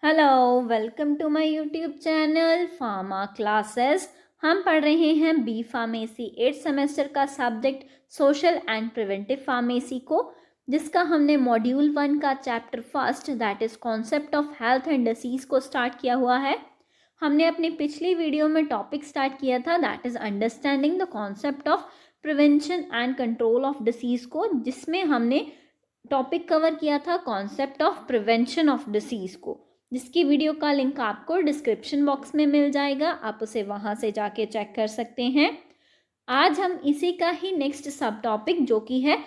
Hello, welcome to my YouTube channel pharma classes. हम पढ़ रहे हैं बी फार्मेसी 8th सेमेस्टर का subject social and preventive pharmacy को, जिसका हमने मॉड्यूल 1 का chapter first that is concept of health and disease को स्टार्ट किया हुआ है। हमने अपनी पिछली वीडियो में टॉपिक स्टार्ट किया था that is understanding the concept of prevention and control of disease को, जिसमें हमने टॉपिक कवर किया था concept of prevention of disease को, जिसकी वीडियो का लिंक आपको डिस्क्रिप्शन बॉक्स में मिल जाएगा। आप उसे वहाँ से जाके चेक कर सकते हैं। आज हम इसी का ही नेक्स्ट सब टॉपिक जो कि है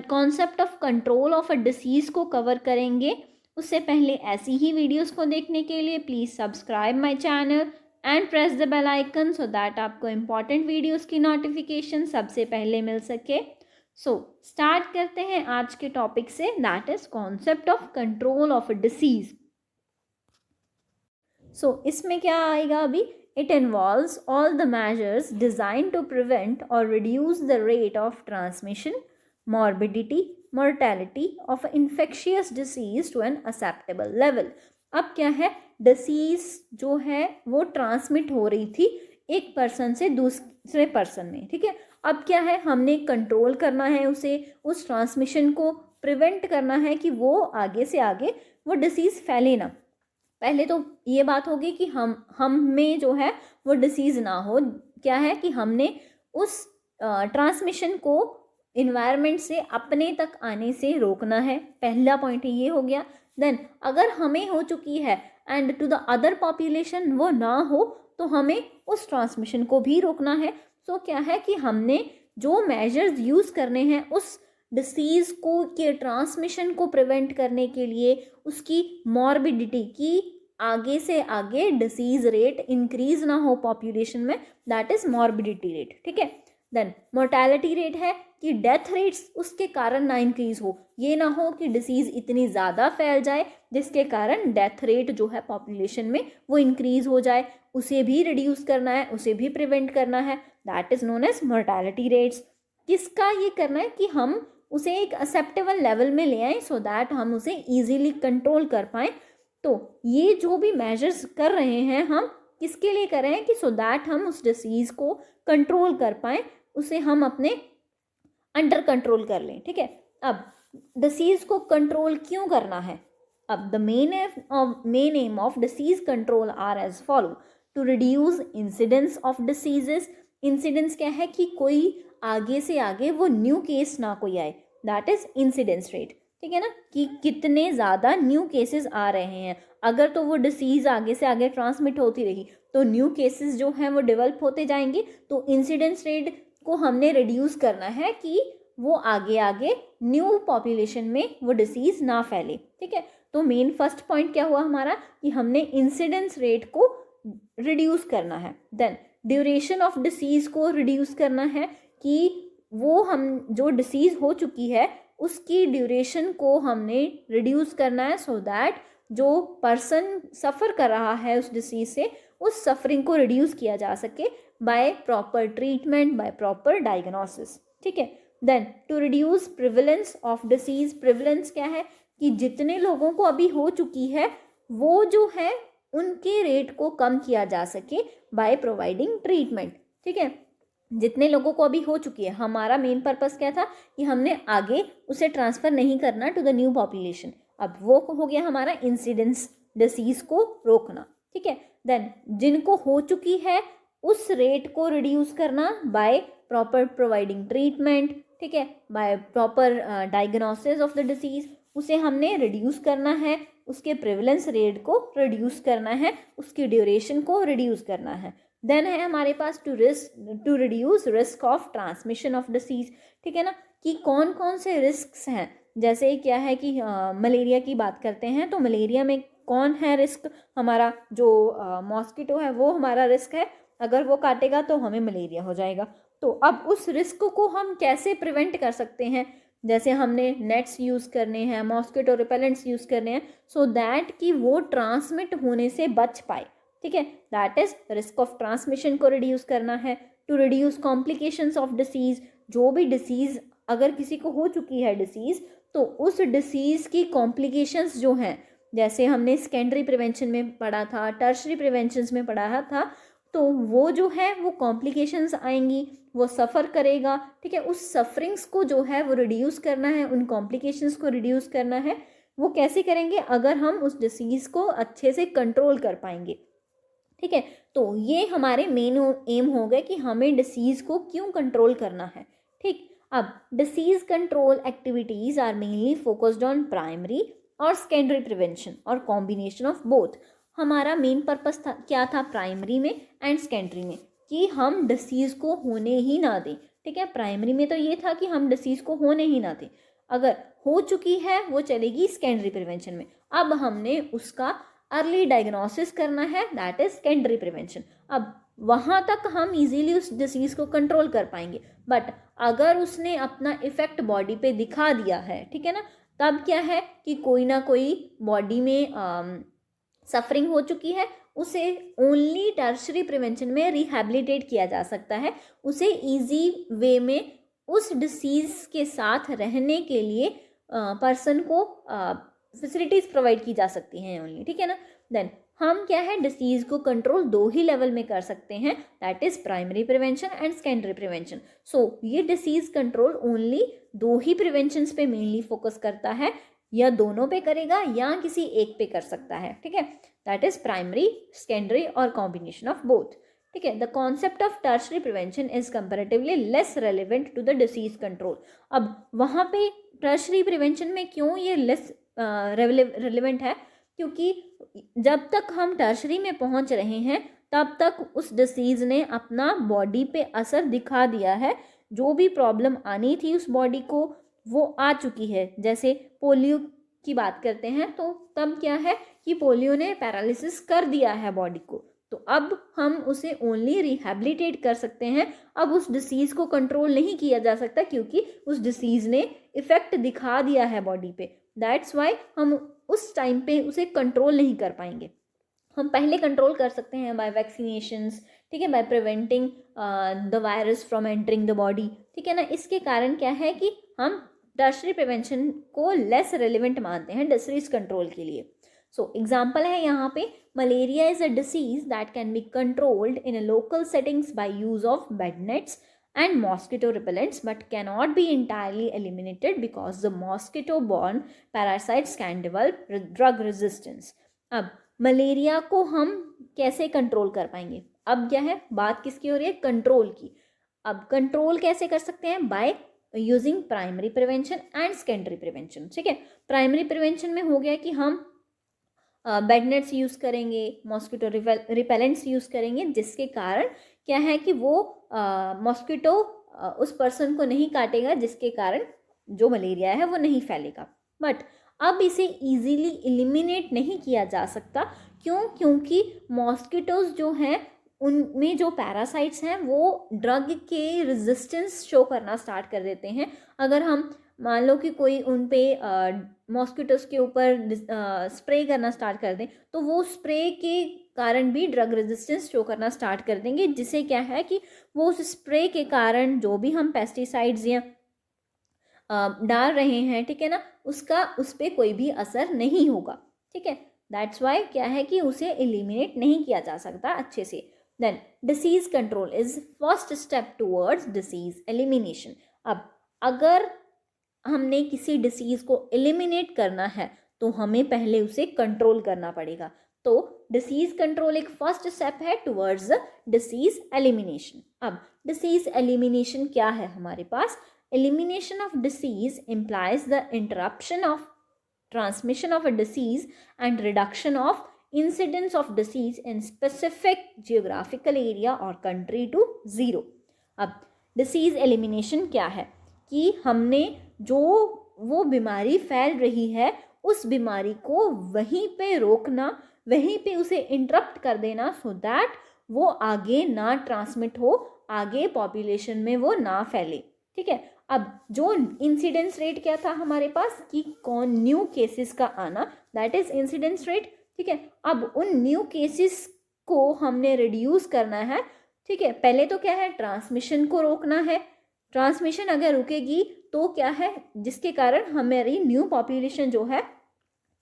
concept of control of a disease को कवर करेंगे। उससे पहले ऐसी ही वीडियोस को देखने के लिए please subscribe my channel and press the bell icon so that आपको इम्पॉर्टेंट वीडियोस की नोटिफिकेशन सबसे पहले मिल सके। स्टार्ट करते हैं आज के टॉपिक से that is concept of control of a disease. इसमें क्या आएगा अभी? It involves all the measures design to prevent और reduce the rate of transmission, morbidity, mortality of infectious disease to an acceptable level. अब क्या है, disease जो है वो ट्रांसमिट हो रही थी एक पर्सन से दूसरे पर्सन में, ठीक है। अब क्या है, हमने कंट्रोल करना है उसे, उस ट्रांसमिशन को प्रिवेंट करना है कि वो आगे से आगे वो डिसीज़ फैले ना। पहले तो ये बात होगी कि हम में जो है वो डिसीज़ ना हो। क्या है कि हमने उस ट्रांसमिशन को इन्वायरमेंट से अपने तक आने से रोकना है। पहला पॉइंट ये हो गया। देन अगर हमें हो चुकी है and to the other population वो ना हो, तो हमें उस ट्रांसमिशन को भी रोकना है। क्या है कि हमने जो मेजर्स यूज़ करने हैं उस डिसीज़ को के ट्रांसमिशन को प्रिवेंट करने के लिए, उसकी मॉर्बिडिटी की आगे से आगे डिसीज़ रेट इंक्रीज ना हो पॉपुलेशन में, दैट इज़ मॉर्बिडिटी रेट, ठीक है। देन मोर्टेलिटी रेट है कि डेथ रेट्स उसके कारण ना इंक्रीज हो। ये ना हो कि डिसीज़ इतनी ज़्यादा फैल जाए जिसके कारण डेथ रेट जो है पॉपुलेशन में वो इंक्रीज हो जाए, उसे भी रिड्यूस करना है, उसे भी प्रिवेंट करना है, that is known as mortality rates. किसका ये करना है कि हम उसे एक एक्सेप्टेबल लेवल में ले आए सो दैट हम उसे ईजीली कंट्रोल कर पाएँ। तो ये जो भी मेजर्स कर रहे हैं हम किसके लिए कर रहे हैं कि सो दैट हम उस डिसीज़ को कंट्रोल कर पाएँ, उसे हम अपने अंडर कंट्रोल कर लें, ठीक है। अब डिसीज़ को कंट्रोल क्यों करना है? अब the main aim of disease control are as follow: to reduce incidence of diseases. Incidence क्या है कि कोई आगे से आगे वो न्यू केस ना कोई आए, दैट इज इंसिडेंस रेट, ठीक है ना, कि कितने ज़्यादा न्यू केसेस आ रहे हैं। अगर तो वो डिसीज़ आगे से आगे ट्रांसमिट होती रही तो न्यू केसेस जो हैं वो डेवलप होते जाएंगे। तो इंसिडेंस रेट को हमने रिड्यूस करना है कि वो आगे आगे न्यू पॉपुलेशन में वो डिसीज़ ना फैले, ठीक है। तो मेन फर्स्ट पॉइंट क्या हुआ हमारा कि हमने इंसिडेंस रेट को रिड्यूस करना है। देन ड्यूरेशन ऑफ डिसीज़ को रिड्यूस करना है कि वो हम जो डिसीज़ हो चुकी है उसकी ड्यूरेशन को हमने रिड्यूस करना है सो दैट जो पर्सन सफ़र कर रहा है उस डिसीज़ से, उस सफरिंग को रिड्यूस किया जा सके by proper treatment, by proper diagnosis, ठीक है। Then to reduce prevalence of disease. Prevalence क्या है कि जितने लोगों को अभी हो चुकी है वो जो है उनके रेट को कम किया जा सके बाय प्रोवाइडिंग ट्रीटमेंट, ठीक है। जितने लोगों को अभी हो चुकी है, हमारा मेन पर्पस क्या था कि हमने आगे उसे ट्रांसफ़र नहीं करना टू द न्यू पॉपुलेशन। अब वो हो गया हमारा इंसिडेंस डिसीज़ को रोकना, ठीक है। देन जिनको हो चुकी है उस रेट को रिड्यूस करना बाय प्रॉपर प्रोवाइडिंग ट्रीटमेंट, ठीक है, bye proper diagnosis of the disease, उसे हमने रिड्यूस करना है, उसके प्रिवलेंस रेट को रिड्यूस करना है, उसकी ड्यूरेशन को रिड्यूस करना है। देन है हमारे पास to reduce risk of transmission of disease, ठीक है ना, कि कौन कौन से रिस्क्स हैं। जैसे क्या है कि मलेरिया की बात करते हैं तो मलेरिया में कौन है रिस्क? हमारा जो मॉस्किटो है वो हमारा रिस्क है, अगर वो काटेगा तो हमें मलेरिया हो जाएगा। तो अब उस रिस्क को हम कैसे प्रिवेंट कर सकते हैं? जैसे हमने नेट्स यूज़ करने हैं, मॉस्किटो रिपेलेंट्स यूज़ करने हैं सो दैट कि वो ट्रांसमिट होने से बच पाए, ठीक है। That is risk of transmission को रिड्यूस करना है। To reduce complications of disease. जो भी डिसीज़ अगर किसी को हो चुकी है डिसीज़, तो उस डिसीज़ की कॉम्प्लिकेशंस जो हैं जैसे हमने सेकेंडरी प्रिवेंशन में पढ़ा था, टर्शरी प्रिवेंशन में पढ़ा था, तो वो जो है वो कॉम्प्लिकेशंस आएंगी, वो सफ़र करेगा, ठीक है। उस सफरिंग्स को जो है वो रिड्यूस करना है, उन कॉम्प्लिकेशंस को रिड्यूस करना है। वो कैसे करेंगे? अगर हम उस डिसीज़ को अच्छे से कंट्रोल कर पाएंगे, ठीक है। तो ये हमारे मेन एम हो गए कि हमें डिसीज़ को क्यों कंट्रोल करना है, ठीक। अब disease control activities are mainly focused on primary और सेकेंडरी प्रिवेंशन और कॉम्बिनेशन ऑफ बोथ। हमारा मेन पर्पस था क्या था प्राइमरी में एंड सेकेंडरी में, कि हम डिसीज़ को होने ही ना दें, ठीक है। प्राइमरी में तो ये था कि हम डिसीज़ को होने ही ना दें, अगर हो चुकी है वो चलेगी सेकेंडरी प्रिवेंशन में। अब हमने उसका अर्ली डायग्नोसिस करना है, दैट इज सेकेंडरी प्रिवेंशन। अब वहाँ तक हम इजीली उस डिसीज़ को कंट्रोल कर पाएंगे, बट अगर उसने अपना इफेक्ट बॉडी पे दिखा दिया है, ठीक है ना, तब क्या है कि कोई ना कोई बॉडी में सफरिंग हो चुकी है, उसे ओनली टर्शरी प्रिवेंशन में रिहैबिलिटेट किया जा सकता है। उसे इजी वे में उस डिसीज़ के साथ रहने के लिए पर्सन को फैसिलिटीज़ प्रोवाइड की जा सकती हैं ओनली, ठीक है ना। देन हम क्या है डिसीज़ को कंट्रोल दो ही लेवल में कर सकते हैं, that is primary prevention and secondary prevention. So ये डिसीज़ कंट्रोल ओनली दो ही प्रिवेंशंस पे मेनली फोकस करता है, या दोनों पे करेगा या किसी एक पे कर सकता है, ठीक है। दैट इज़ प्राइमरी, सेकेंडरी और कॉम्बिनेशन ऑफ बोथ, ठीक है। The concept of tertiary prevention is comparatively less relevant to the disease control. अब वहाँ पे टर्शरी प्रिवेंशन में क्यों ये लेस रेलिवेंट है? क्योंकि जब तक हम टर्शरी में पहुँच रहे हैं तब तक उस डिसीज़ ने अपना बॉडी पे असर दिखा दिया है, जो भी प्रॉब्लम आनी थी उस बॉडी को वो आ चुकी है। जैसे पोलियो की बात करते हैं, तो तब क्या है कि पोलियो ने पैरालिसिस कर दिया है बॉडी को, तो अब हम उसे ओनली रिहैबिलिटेट कर सकते हैं। अब उस डिसीज़ को कंट्रोल नहीं किया जा सकता क्योंकि उस डिसीज़ ने इफ़ेक्ट दिखा दिया है बॉडी पे। दैट्स वाई हम उस टाइम पे उसे कंट्रोल नहीं कर पाएंगे। हम पहले कंट्रोल कर सकते हैं बाय वैक्सीनेशंस, ठीक है, by preventing the virus from entering the body, ठीक है ना। इसके कारण क्या है कि हम टर्शरी प्रिवेंशन को लेस रेलिवेंट मानते हैं डिसीज कंट्रोल के लिए। सो एग्जाम्पल है यहाँ पे, malaria is a disease that can be controlled in a local settings by use of bed nets and mosquito repellents, but cannot be entirely eliminated because the mosquito borne parasites can develop drug resistance. अब malaria को हम कैसे control कर पाएंगे? अब क्या है, बात किसकी हो रही है? कंट्रोल की। अब कंट्रोल कैसे कर सकते हैं? By using primary prevention and secondary prevention, ठीक है। प्राइमरी प्रिवेंशन में हो गया कि हम बेड नेट्स यूज़ करेंगे, मॉस्किटो रिपेलेंट्स यूज़ करेंगे, जिसके कारण क्या है कि वो मॉस्किटो उस पर्सन को नहीं काटेगा, जिसके कारण जो मलेरिया है वो नहीं फैलेगा। बट अब इसे इजीली एलिमिनेट नहीं किया जा सकता। क्यों? क्योंकि मॉस्किटोज जो हैं उनमें जो पैरासाइट्स हैं वो ड्रग के रेजिस्टेंस शो करना स्टार्ट कर देते हैं। अगर हम मान लो कि कोई उन पे मॉस्किटोज के ऊपर स्प्रे करना स्टार्ट कर दें, तो वो स्प्रे के कारण भी ड्रग रेजिस्टेंस शो करना स्टार्ट कर देंगे, जिससे क्या है कि वो उस स्प्रे के कारण जो भी हम पेस्टिसाइड्स या डाल रहे हैं, ठीक है ना, उसका उस पर कोई भी असर नहीं होगा, ठीक है। दैट्स वाई क्या है कि उसे एलिमिनेट नहीं किया जा सकता अच्छे से। Then disease control is first step towards disease elimination. अब अगर हमने किसी डिसीज़ को एलिमिनेट करना है तो हमें पहले उसे कंट्रोल करना पड़ेगा। तो डिसीज़ कंट्रोल एक फर्स्ट स्टेप है टुवर्ड्स डिसीज़ एलिमिनेशन। अब डिसीज़ एलिमिनेशन क्या है हमारे पास? Elimination of disease implies the interruption of transmission of a disease and reduction of incidence of disease in specific geographical area or country to zero. अब disease elimination क्या है कि हमने जो वो बीमारी फैल रही है उस बीमारी को वहीं पे रोकना, वहीं पे उसे इंटरप्ट कर देना, सो दैट वो आगे ना ट्रांसमिट हो, आगे पॉपुलेशन में वो ना फैले, ठीक है। अब जो इंसिडेंस रेट क्या था हमारे पास कि कौन न्यू केसेस का आना, दैट इज इंसिडेंस रेट, ठीक है। अब उन न्यू केसेस को हमने रिड्यूस करना है, ठीक है। पहले तो क्या है, ट्रांसमिशन को रोकना है। ट्रांसमिशन अगर रुकेगी तो क्या है, जिसके कारण हमारी न्यू पॉपुलेशन जो है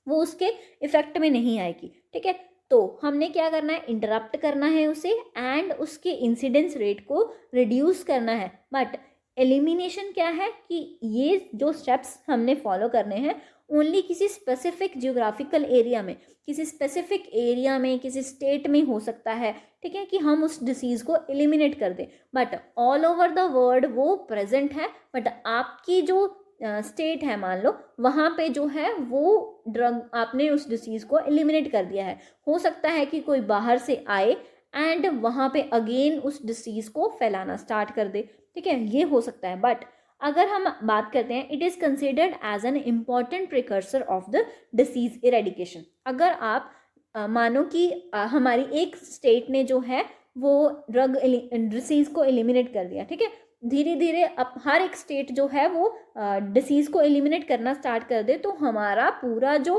वो उसके इफेक्ट में नहीं आएगी, ठीक है। तो हमने क्या करना है, इंटरप्ट करना है उसे एंड उसके इंसिडेंस रेट को रिड्यूस करना है। बट एलिमिनेशन क्या है कि ये जो स्टेप्स हमने फॉलो करने हैं ओनली किसी स्पेसिफिक जियोग्राफिकल एरिया में, किसी स्पेसिफिक एरिया में, किसी स्टेट में हो सकता है, ठीक है, कि हम उस डिसीज़ को एलिमिनेट कर दें। But all over the world वो प्रेजेंट है, बट आपकी जो स्टेट है मान लो, वहाँ पे जो है वो ड्रग आपने उस डिसीज़ को एलिमिनेट कर दिया है। हो सकता है कि कोई बाहर से आए एंड वहाँ पे अगेन उस डिसीज़ को फैलाना स्टार्ट कर दे, ठीक है, ये हो सकता है। बट अगर हम बात करते हैं, it is considered as an important precursor of the disease eradication. अगर आप मानो कि हमारी एक स्टेट ने जो है वो ड्रग डिसीज़ को एलिमिनेट कर दिया, ठीक है, धीरे धीरे अब हर एक स्टेट जो है वो डिसीज़ को एलिमिनेट करना स्टार्ट कर दे, तो हमारा पूरा जो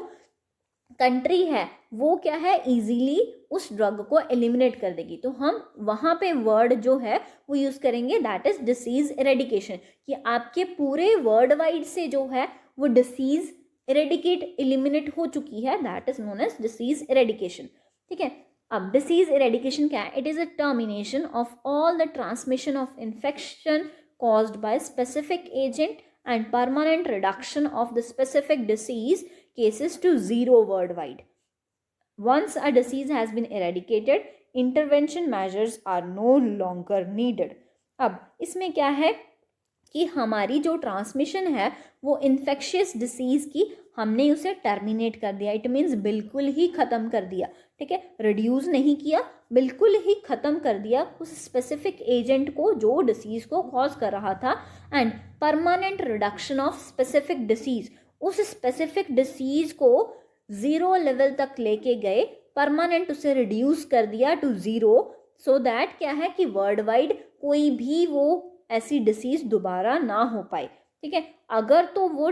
कंट्री है वो क्या है, इजीली उस ड्रग को एलिमिनेट कर देगी। तो हम वहाँ पे वर्ड जो है वो यूज़ करेंगे दैट इज़ डिसीज़ इरेडिकेशन, कि आपके पूरे वर्ल्ड वाइड से जो है वो डिसीज़ इरेडिकेट एलिमिनेट हो चुकी है, that is known as disease eradication, ठीक है। अब डिसीज़ इरेडिकेशन क्या है, it is a termination of all the transmission of infection caused by specific agent and permanent reduction of the specific disease cases to zero worldwide. Once a disease has been eradicated, intervention measures are no longer needed. अब इसमें क्या है कि हमारी जो transmission है वो infectious disease की हमने उसे टर्मिनेट कर दिया, इट मीन्स बिल्कुल ही ख़त्म कर दिया, ठीक है, रिड्यूस नहीं किया, बिल्कुल ही ख़त्म कर दिया उस स्पेसिफिक एजेंट को जो डिसीज़ को कॉज कर रहा था। And permanent reduction of specific disease, उस स्पेसिफिक डिसीज़ को ज़ीरो लेवल तक लेके गए, परमानेंट उसे रिड्यूस कर दिया टू ज़ीरो, सो दैट क्या है कि वर्ल्ड वाइड कोई भी वो ऐसी डिसीज़ दोबारा ना हो पाए, ठीक है। अगर तो वो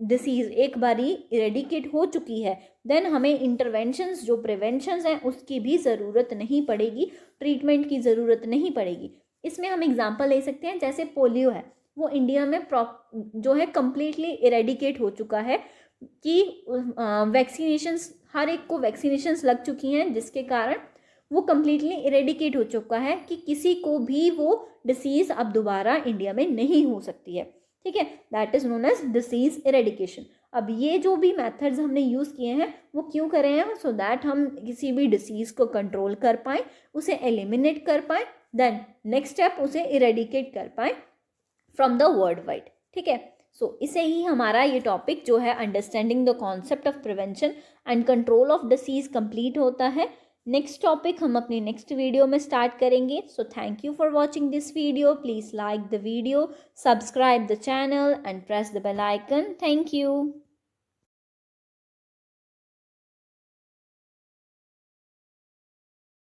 डिसीज़ एक बारी इरेडिकेट हो चुकी है देन हमें इंटरवेंशंस जो प्रिवेंशंस हैं उसकी भी ज़रूरत नहीं पड़ेगी, ट्रीटमेंट की ज़रूरत नहीं पड़ेगी। इसमें हम एग्जांपल ले सकते हैं, जैसे पोलियो है, वो इंडिया में जो है कम्प्लीटली इरेडिकेट हो चुका है, कि वैक्सीनेशंस हर एक को वैक्सीनेशंस लग चुकी हैं, जिसके कारण वो कम्प्लीटली इरेडिकेट हो चुका है कि किसी को भी वो डिसीज़ अब दोबारा इंडिया में नहीं हो सकती है, ठीक है, that is known as disease eradication. अब ये जो भी मेथड्स हमने यूज़ किए हैं वो क्यों कर रहे हैं, सो दैट हम किसी भी डिसीज़ को कंट्रोल कर पाएँ, उसे एलिमिनेट कर पाएँ, देन नेक्स्ट स्टेप उसे इरेडिकेट कर पाएँ फ्रॉम द वर्ल्ड वाइड, ठीक है। सो इसे ही हमारा ये टॉपिक जो है understanding the concept of prevention and control of disease complete होता है। नेक्स्ट टॉपिक हम अपनी नेक्स्ट वीडियो में स्टार्ट करेंगे। So thank you for watching this video, please like the video, subscribe the channel and press the bell icon. Thank you.